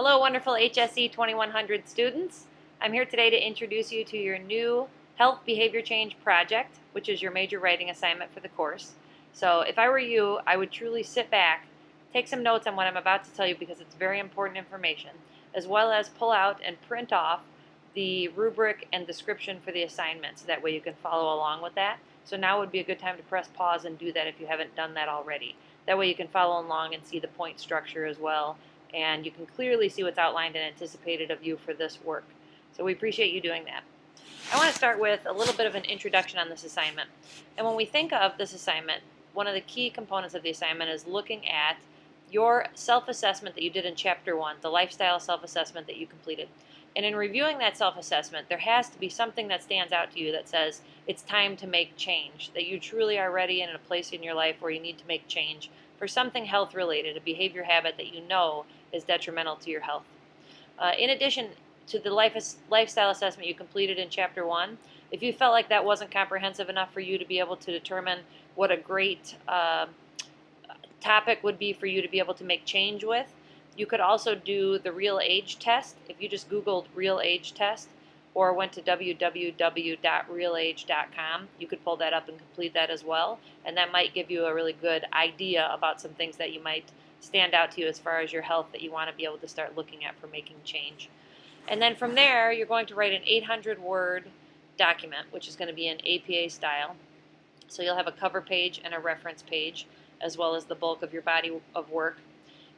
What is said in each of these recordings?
Hello, wonderful HSE 2100 students. I'm here today to introduce you to your new Health Behavior Change project, which is your major writing assignment for the course. So if I were you, I would truly sit back, take some notes on what I'm about to tell you because it's very important information, as well as pull out and print off the rubric and description for the assignment so that way you can follow along with that. So now would be a good time to press pause and do that if you haven't done that already. That way you can follow along and see the point structure as well, and you can clearly see what's outlined and anticipated of you for this work. So we appreciate you doing that. I want to start with a little bit of an introduction on this assignment. And when we think of this assignment, one of the key components of the assignment is looking at your self-assessment that you did in Chapter 1, the lifestyle self-assessment that you completed. And in reviewing that self-assessment, there has to be something that stands out to you that says it's time to make change, that you truly are ready and in a place in your life where you need to make change for something health-related, a behavior habit that you know is detrimental to your health. In addition to the lifestyle assessment you completed in Chapter 1, if you felt like that wasn't comprehensive enough for you to be able to determine what a great topic would be for you to be able to make change with, you could also do the real age test. If you just Googled real age test or went to www.realage.com, you could pull that up and complete that as well. And that might give you a really good idea about some things that you might stand out to you as far as your health that you want to be able to start looking at for making change. And then from there, you're going to write an 800-word document, which is going to be in APA style. So you'll have a cover page and a reference page, as well as the bulk of your body of work.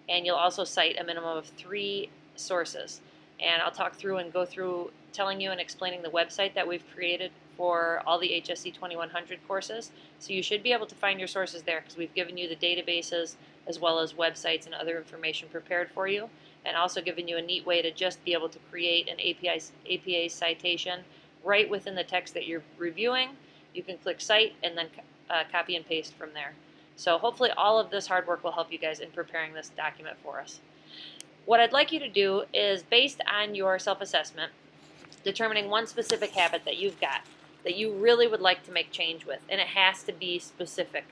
And you'll also cite a minimum of 3 sources. And I'll talk through and go through telling you and explaining the website that we've created for all the HSE 2100 courses. So you should be able to find your sources there because we've given you the databases as well as websites and other information prepared for you, and also given you a neat way to just be able to create an APA citation right within the text that you're reviewing. You can click Cite and then copy and paste from there. So hopefully all of this hard work will help you guys in preparing this document for us. What I'd like you to do is, based on your self-assessment, determining one specific habit that you've got that you really would like to make change with, and it has to be specific.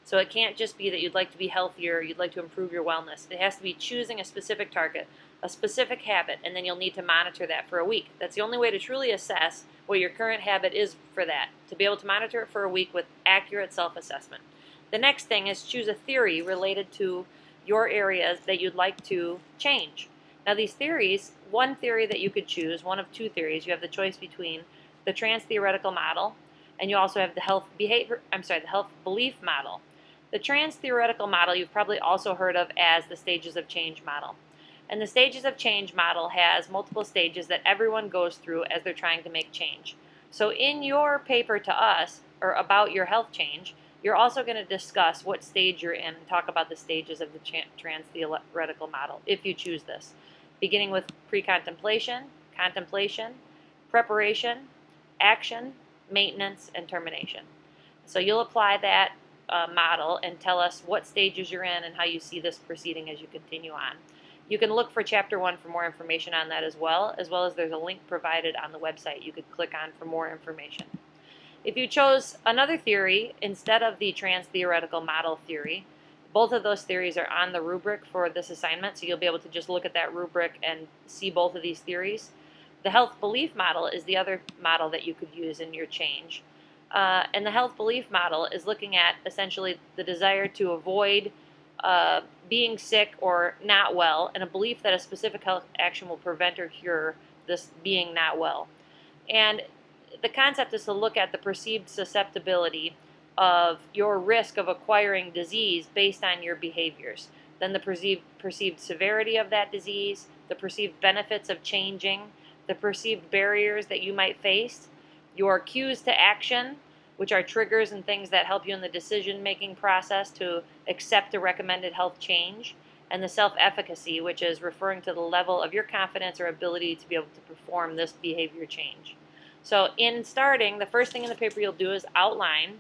So it can't just be that you'd like to be healthier, you'd like to improve your wellness. It has to be choosing a specific target, a specific habit, and then you'll need to monitor that for a week. That's the only way to truly assess what your current habit is for that, to be able to monitor it for a week with accurate self-assessment. The next thing is choose a theory related to your areas that you'd like to change. Now these theories, one theory that you could choose, one of 2 theories, you have the choice between the trans-theoretical model, and you also have the health belief model. The trans-theoretical model you've probably also heard of as the stages of change model. And the stages of change model has multiple stages that everyone goes through as they're trying to make change. So in your paper to us, or about your health change, you're also going to discuss what stage you're in and talk about the stages of the trans-theoretical model, if you choose this, beginning with pre-contemplation, contemplation, preparation, action, maintenance, and termination. So you'll apply that model and tell us what stages you're in and how you see this proceeding as you continue on. You can look for Chapter 1 for more information on that as well as there's a link provided on the website you could click on for more information. If you chose another theory instead of the trans-theoretical model theory, both of those theories are on the rubric for this assignment, so you'll be able to just look at that rubric and see both of these theories. The health belief model is the other model that you could use in your change. And the health belief model is looking at essentially the desire to avoid being sick or not well, and a belief that a specific health action will prevent or cure this being not well. And the concept is to look at the perceived susceptibility of your risk of acquiring disease based on your behaviors, then the perceived severity of that disease, the perceived benefits of changing, the perceived barriers that you might face, your cues to action, which are triggers and things that help you in the decision-making process to accept a recommended health change, and the self-efficacy, which is referring to the level of your confidence or ability to be able to perform this behavior change. So in starting, the first thing in the paper you'll do is outline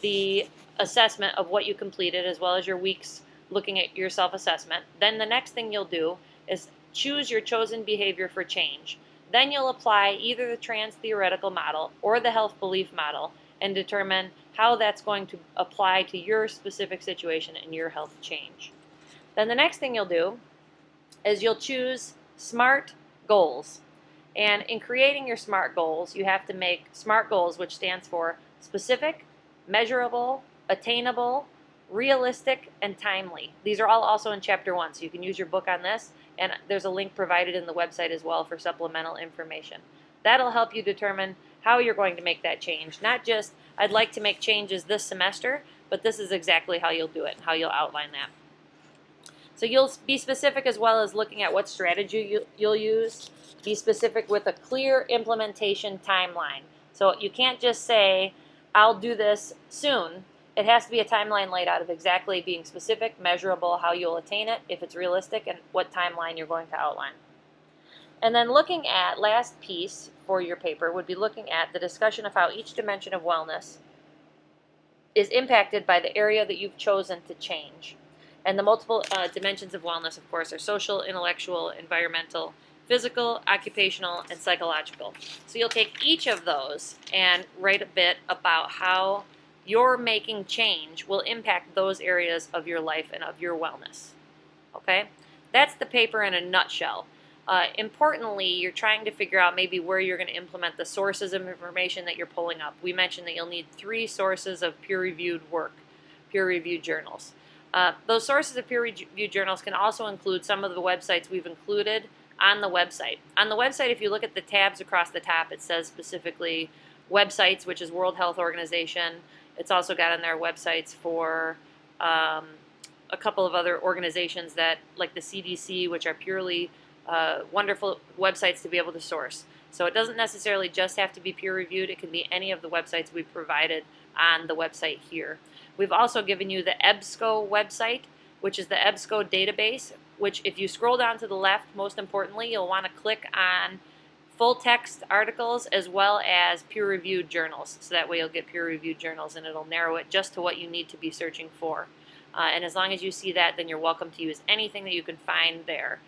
the assessment of what you completed as well as your weeks looking at your self-assessment. Then the next thing you'll do is choose your chosen behavior for change. Then you'll apply either the trans-theoretical model or the health belief model and determine how that's going to apply to your specific situation and your health change. Then the next thing you'll do is you'll choose SMART goals. And in creating your SMART goals, you have to make SMART goals, which stands for specific, measurable, attainable, realistic, and timely. These are all also in Chapter 1, so you can use your book on this, and there's a link provided in the website as well for supplemental information. That'll help you determine how you're going to make that change. Not just, I'd like to make changes this semester, but this is exactly how you'll do it, how you'll outline that. So you'll be specific as well as looking at what strategy you'll use. Be specific with a clear implementation timeline. So you can't just say, I'll do this soon. It has to be a timeline laid out of exactly being specific, measurable, how you'll attain it, if it's realistic, and what timeline you're going to outline. And then looking at, last piece for your paper would be looking at the discussion of how each dimension of wellness is impacted by the area that you've chosen to change. And the multiple dimensions of wellness, of course, are social, intellectual, environmental, physical, occupational, and psychological. So you'll take each of those and write a bit about how your making change will impact those areas of your life and of your wellness. Okay? That's the paper in a nutshell. Importantly, you're trying to figure out maybe where you're going to implement the sources of information that you're pulling up. We mentioned that you'll need 3 sources of peer-reviewed work, peer-reviewed journals. Those sources of peer-reviewed journals can also include some of the websites we've included on the website. On the website, if you look at the tabs across the top, it says specifically websites, which is World Health Organization. It's also got on there websites for a couple of other organizations that, like the CDC, which are purely wonderful websites to be able to source. So it doesn't necessarily just have to be peer-reviewed. It can be any of the websites we've provided on the website here. We've also given you the EBSCO website, which is the EBSCO database, which if you scroll down to the left, most importantly, you'll want to click on full text articles as well as peer-reviewed journals. So that way you'll get peer-reviewed journals and it'll narrow it just to what you need to be searching for. And as long as you see that, then you're welcome to use anything that you can find there.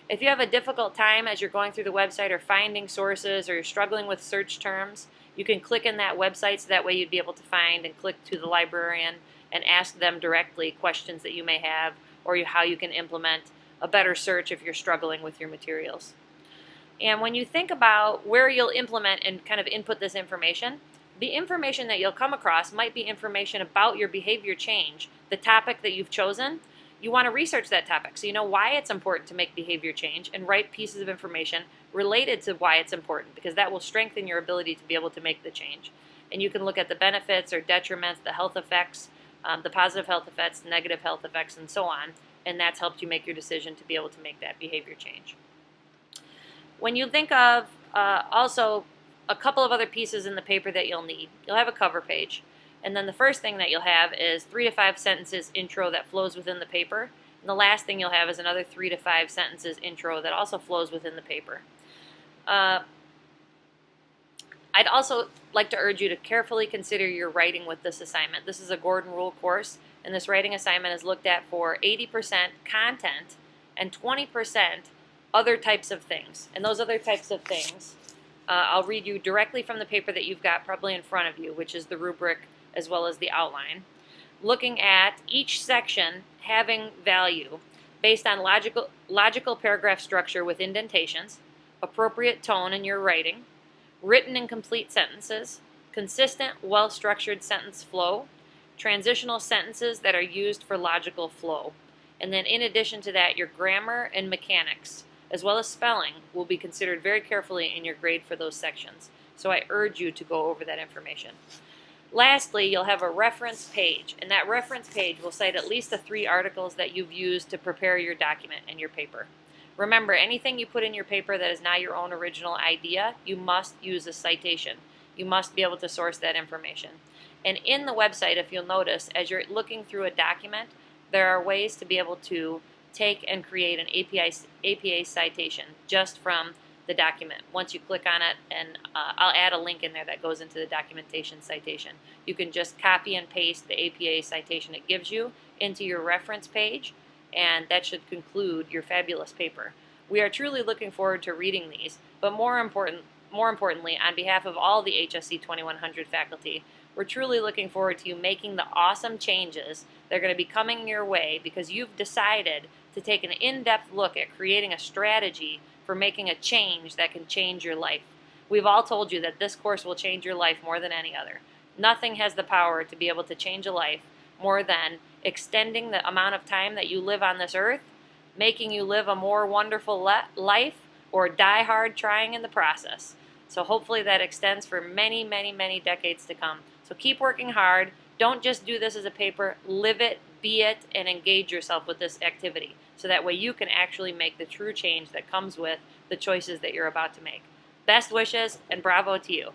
If you have a difficult time as you're going through the website or finding sources or you're struggling with search terms, you can click in that website so that way you'd be able to find and click to the librarian and ask them directly questions that you may have or how you can implement a better search if you're struggling with your materials. And when you think about where you'll implement and kind of input this information, the information that you'll come across might be information about your behavior change, the topic that you've chosen. You want to research that topic so you know why it's important to make behavior change and write pieces of information related to why it's important, because that will strengthen your ability to be able to make the change. And you can look at the benefits or detriments, the health effects, the positive health effects, the negative health effects, and so on, and that's helped you make your decision to be able to make that behavior change. When you think of also a couple of other pieces in the paper that you'll need, you'll have a cover page. And then the first thing that you'll have is 3 to 5 sentences intro that flows within the paper. And the last thing you'll have is another 3 to 5 sentences intro that also flows within the paper. I'd also like to urge you to carefully consider your writing with this assignment. This is a Gordon Rule course, and this writing assignment is looked at for 80% content and 20% other types of things. And those other types of things, I'll read you directly from the paper that you've got probably in front of you, which is the rubric as well as the outline. Looking at each section having value based on logical paragraph structure with indentations, appropriate tone in your writing, written and complete sentences, consistent, well-structured sentence flow, transitional sentences that are used for logical flow. And then in addition to that, your grammar and mechanics, as well as spelling, will be considered very carefully in your grade for those sections. So I urge you to go over that information. Lastly, you'll have a reference page, and that reference page will cite at least the 3 articles that you've used to prepare your document and your paper. Remember, anything you put in your paper that is not your own original idea, you must use a citation. You must be able to source that information. And in the website, if you'll notice, as you're looking through a document, there are ways to be able to take and create an APA citation just from the document. Once you click on it, and I'll add a link in there that goes into the documentation citation. You can just copy and paste the APA citation it gives you into your reference page, and that should conclude your fabulous paper. We are truly looking forward to reading these, but more importantly, on behalf of all the HSC 2100 faculty, we're truly looking forward to you making the awesome changes that are going to be coming your way because you've decided to take an in-depth look at creating a strategy for making a change that can change your life. We've all told you that this course will change your life more than any other. Nothing has the power to be able to change a life more than extending the amount of time that you live on this earth, making you live a more wonderful life, or die hard trying in the process. So hopefully that extends for many, many, many decades to come. So keep working hard. Don't just do this as a paper. Live it, be it, and engage yourself with this activity. So that way you can actually make the true change that comes with the choices that you're about to make. Best wishes, and bravo to you.